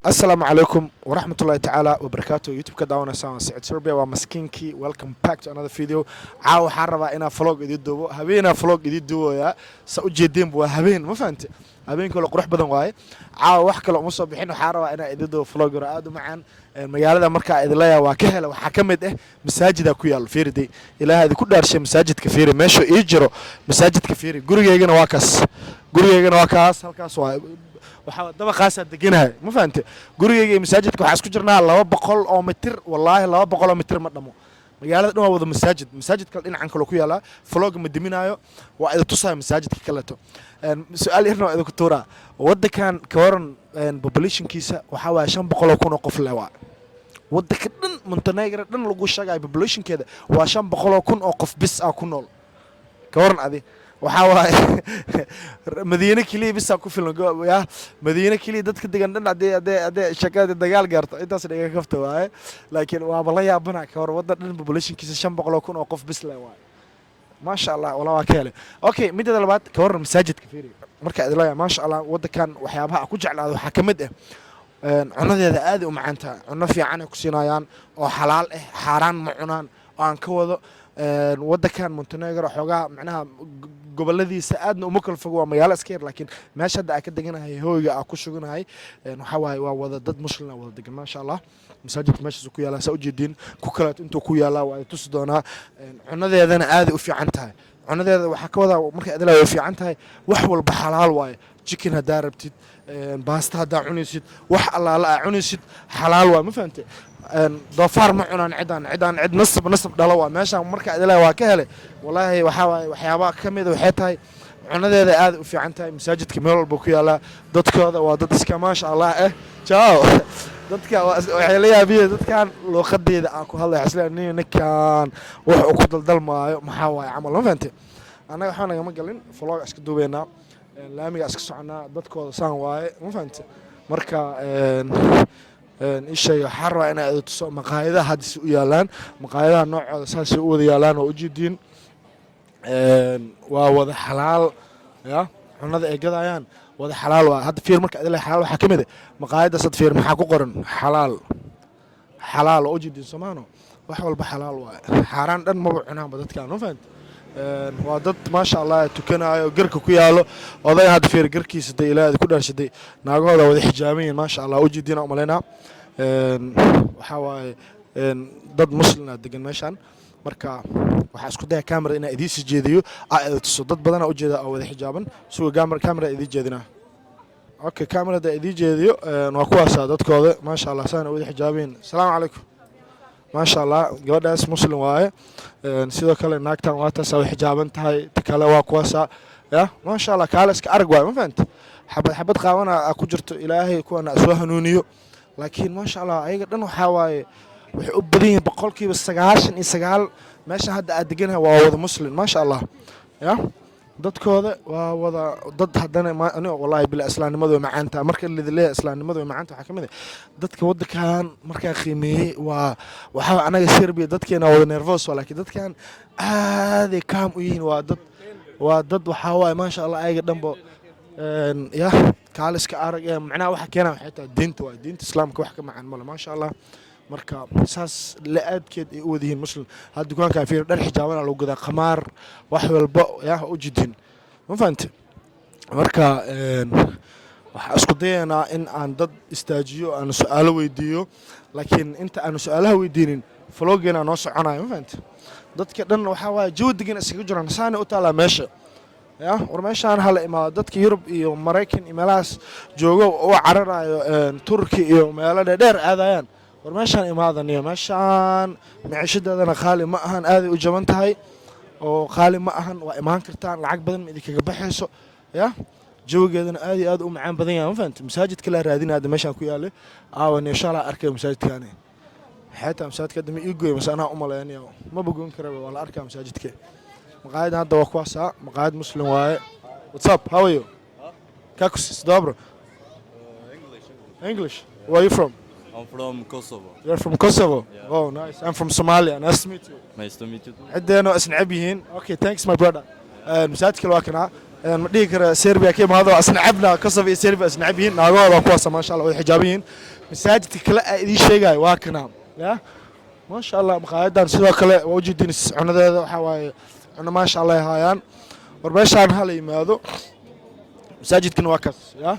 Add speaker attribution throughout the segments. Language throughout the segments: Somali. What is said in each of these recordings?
Speaker 1: السلام عليكم ورحمة الله تعالى وبركاته. يوتيوب كداونا سان سعد سربيا ومسكينكي. welcome back to another video. عاو حربا إنا فلوق إدي دوبو هبينا فلوق إدي دوبو يا سأجدين بوا هبين ما فهمت هبين كله قروح بدن واي عاو وحكي لو مصبحين وحربا إنا إدي دوبو فلوق رأدو معن مجال مركا إدلايا وكهلا وحكمت مساجد كويال فيردي إلى هذه كل دارشة مساجد كثيرة ماشوا يجروا مساجد كثيرة قرية يجنا واكس قرية يجنا واكس هالكاس واي waxaa dabaqaas deganahay ma fahamtay gurigeyga iyo masaajidka waxa isku jirnaa 200 oo mitir wallahi 200 oo mitir ma dhamo magaalada dhan waa wada masaajidka dhinacan kale ku yaala vlog ma diminayo waa ida tusay masaajidka kaleeto su'aal yarna ida ku tuura wadankan ka waran populationkiisa waxa waa 500 oo qof leewa wadanka dhan Montenegro dhan lagu sheegay populationkeeda waa 500 oo qof bis ah ku nool ka waran adi waxaa madiina kaliya bis ku filan ya madiina kaliya dadka degan dhan hadee shaqada dagaal gaarto intaas dhiga kafta waaye laakiin waa bala yaabana ka hor wadan dhan populationkiisa 500 oo qof bis leh waaye ma sha Allah wala waa kale okay midda labaad ka hor masaajidka fiiri marka idilaa ma sha Allah wadankan waxyaabaha ku jeclaado waxa kamid ah cunadeeda aad u macaanta cunno fiican ay ku siinayaan oo xalaal ah xaraan ma cunaan oo aan ka wado wadankan Montenegro xogaa macnaha goboladiisa aadna uma kala fogo waa magaalo iska yar laakiin meesha hadda ka deganahay hooyga ku suganahay waxa waaye waa wada dad muslim wada degan ma sha Allah masaajidka meesha ku yaala soo jeedin ku kala intuu ku yaala waa tus doonaa cunadeedana aad u fiican tahay cunadeeda waxa ka wada markay adala way fiican tahay wax walba xalaal waaye chicken hadaa rabtid baasta hadaa cunaysid wax allaala cunaysid xalaal waa ma fahantay doofaar ma cunaan cid nasab dhalo waa meesha marka adala waa ka helay wallahi waxa waxyaabo kamid waxay tahay cunadeeda aad u fiican tahay masaajidka meel walba ku yaala dadkooda waa dad iska ma sha Allah ciao dadka waxay la yaabiyeen dadkan luqadeeda aan ku hadlay xislaan ninkan wax uu ku daldalmaayo maxaa waay camal ma fahantay anaga waxaan naga ma galin vlog iska duubeena laamiga iska soconaa dadkooda saan waaye ma fahantay marka ishay xarwa in ay tuso maqaayadaha hadis u yaalaan maqaayadaha noocooda saas u wada yaalaan oo u jeedin waa wada xalaal ya cunada ay gadayaan wada xalaal waa hadda fiir marka adilay xalaal waxa kamid ah maqaayada sad fiir maxaa ku qoran xalaal oo u jeedin Soomaano wax walba xalaal waa xaraan dhan ma cunaan dadkaan ma fahant waa dad ma sha Allah tukanayo garka ku yaalo oday had fiir garkiisa day ilaahay ku dhaashaday naagooda wada xijaabiin ma sha Allah u jeedina umalena waxa waaye dad muslim ah degan meeshan marka waxa isku day camera ina idin sii jeediyo aad tuso dad badan oo jeeda oo wada xijaaban soo camera idin jeedina okay camera idin jeediyo waa kuwaas dadkooda ma sha Allah saan wada xijaabin assalaamu calaykum ما شاء الله gabadhaas muslim waaye sidoo kale naagtan waa taas ay xijaaban tahay kale waa kuwaasa ya ma sha Allah kaala iska arag waay ma fahanta xabad qaabana ku jirto ilaahay kuwana soo hanuuniyo laakiin ma sha Allah ayaga dhan waxa waaye waxay u badan yihiin boqolkiiba 99 meesha hadda aad deganahay waa wada muslim ma sha Allah ya dadkooda waa wada dad hadana aniga wallahi bil islaamnimadu way macaanta marka la leeyahay islaamnimadu way macaanta waxa kamid ah dadka wadankan marka qiimeeyay waxa anaga Serbia dadkeena wada nervous laakiin dadkan aad ay kaam u yihiin waa dad waxa waay ma sha Allah ayaga dhanbo ya kaaliska arag ee macnaha waxa keenay waxay tahay diinta islaamka wax ka macaan ma ma sha Allah marka saas la aadkeed ay u wadihiin muslim had dukaanka fiir dhar xijaabana lagu gadaa qamaar wax walba yaa u jidin ma fahantay marka waxa isku dayanaa in aan dad istaajiyo aan su'aalo weydiiyo laakiin inta aan su'aalaha weydiinin vloggeena noo soconayo ma fahantay dadka dhan waxa waaye joodigan iskaga jiraan saana u taala meesha ya war meeshaan hal imaado dadka Yurub iyo Mareykan iyo meelahaas joogo oo cararayo Turki iyo meelaha dheer aadayaan war meeshaan imaadaniyo meeshaan maciishadana qaali ma ahan aad u jaban tahay oo qaali ma ahan waa imaan kartaan lacag badan ma idinkaga baxayso ya joogeedana aad u macaan badan yahay ma fahantay masaajidka la raadinaada meeshaan ku yaalo aawan insha Allah arkay masaajidkaani xataa masaajidka dama ii gooy masana u maleeyo ma bogoon karaba wala arkaa masaajidka maqaayad hadda waa kuwaasa maqaayad muslim waaye what's up how are you kakus dobro English where are you from
Speaker 2: I'm from Kosovo.
Speaker 1: You're from Kosovo?
Speaker 2: Yeah.
Speaker 1: Oh, nice. I'm from Somalia. Nice to meet you.
Speaker 2: Nice to meet you too.
Speaker 1: عندنا اسم عبيهين. Okay, thanks my brother. مساعدك الواكنا. ما دي كرا سيربيا كي ما هذا أصلا عبنا قصة في سيربيا أصلا عبين ناقوا وكواسة ما شاء الله والحجابين مساجد كلا دي شيء جاي واكنا يا ما شاء الله مقاعدان سيدا كلا وجدين عنا ذا حواي عنا ما شاء الله هايان وربيش عن هالي ماذا مساجد كن واكس يا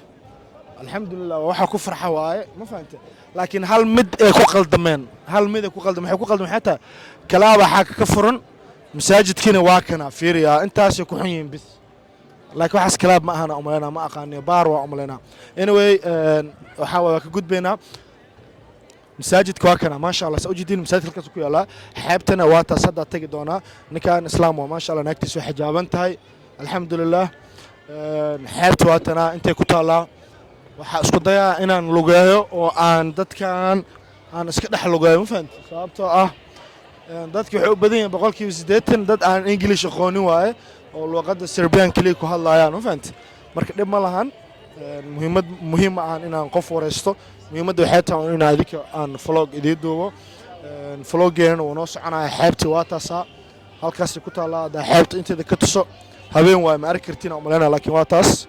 Speaker 1: الحمد لله وحا كفر حواي ما فهمت لكن هل مد كوكل دمين هل مد كوكل دمين كوكل دمين حتى كلابا حاك كفرن مساجد كنا واكنا فيريا انت اسكو حين بس لكن waxaas kalaab ma ahana umaleena ma aqaaniyo baar waa umaleena anyway waxa waa ka gudbeena masaajidka waa kana ma sha Allah soo jeedin masaajidka halkaas ku yaala xeebtana waa taas hadda tagi doona ninkan islaam waa ma sha Allah naagtiisu xijaaban tahay alxamdulillah xeebta waa tana intay ku taala waxa isku dayaa inaan lugeeyo oo aan dadkan aan iska dhex lugeeyo ma fahanti sababtoo ah dadku waxay u badan yihiin boqolkiiba 80 dad aan English aqoonin waaye oo luqadda Serbian kaliya ku hadlayaan ma fahanti marka dib ma lahan muhiim aan inaan qof wareysto muhiimadda waxay tahay in adika aan vlog idii duubo vloggeena uu noo soconayo xeebta waa taasa halkaas ku taala xeebta inteeda ka tuso habeen waay ma arki kartiin oo maleena laakiin waa taas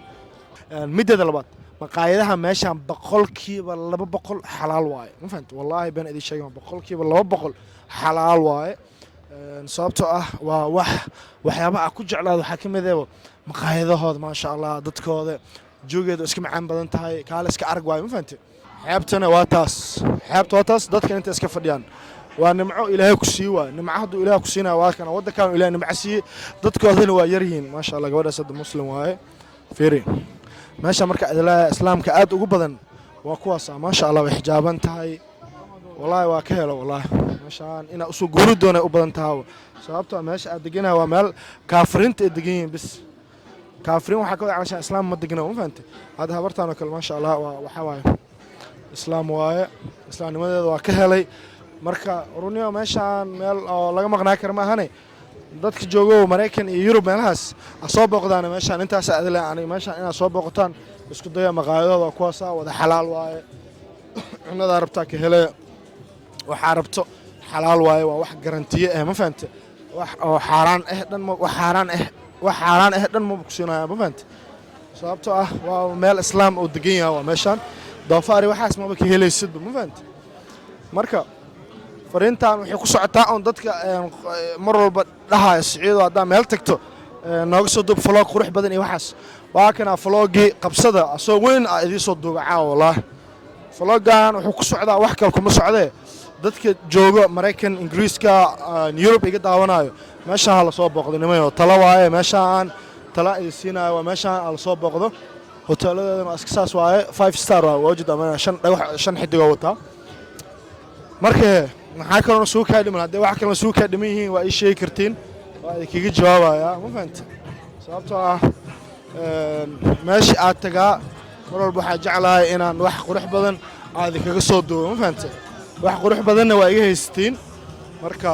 Speaker 1: midda labaad maqaayadaha meeshan boqolkiiba 200 xalaal waaye ma fahanti wallahi baan idin sheegay boqolkiiba 200 xalaal waaye sababtoo ah waa waxyaabaha ku jeclaado waxa kamid ah maqaayadahooda ma sha Allah dadkooda joogeedu iska macaan badan tahay kaale iska arag waayo ma fahanti xeebtana waa taas dadka inta iska fadhiyaan waa nimco ilaahay ku sii waa nimco haduu ilaahay ku siinaa waa kana wadankan ilaahay nimco sii dadkoodana waa yar yihiin ma sha Allah gabadha sad muslim waaye fiiri meesha marka islaamka aad ugu badan waa kuwaas ma sha Allah way xijaaban tahay والله واكهله والله مشان إنا أسوق جرودنا وبدن تهاو سببته ماشي أدقينا ومال كافرين تدقين بس كافرين وحكوا عشان إسلام ما دقينا مو فهمت هذا هبرتنا كل ما شاء الله وحواي إسلام واي إسلام ماذا واكهلي مركا رونيا مشان مال لقى مغنى كرما هني dadka joogo Mareykan iyo Yurub meelahaas asoo boqdaan meeshan intaas aad yani meeshan ina soo boqotaan isku daya maqaayadooda kuwaas wada xalaal waaye cunada rabtaa ka helay waxa rabto xalaal waaye waa wax garantiye ah ma fahamte wax oo xaraan ah dhan ma wax xaraan ah dhan ma bogsinaya ma fahamte sababtoo ah waa meel islaam oo degan yahay waa meeshan doofaari waxaas ma ka helaysid ma fahamte marka fariintan waxay ku socotaa on dadka mar walba dhahayo siciido hadaa meel tagto nooga soo dub vlog qurux badan iyo waxaas waa kana vlogii qabsada asoo weyn idin soo duubacaa wallahi vlogan wuxuu ku socdaa wax kale kuma socdee dadka jooga Mareykan Ingiriiska Europe iga daawanayo meesha la soo booqdo nimayo tala waaye meeshaan tala ay siinaayo waa meeshaan la soo booqdo hoteeladeedana askaas waaye 5 star waa wajida ma shan xidigo wata marka maxaa kale oo soo ka dhiman hadii wax kale soo ka dhiman yihiin waa ay sheegi kartiin waa ay kaga jawaabaya ma fahanta sababtoo ah meesha aad tagaa mar walba waxa jeclahay inaan wax qurux badan aad kaga soo duubo ma fahanta wax qurux badanna waa iga haystiin marka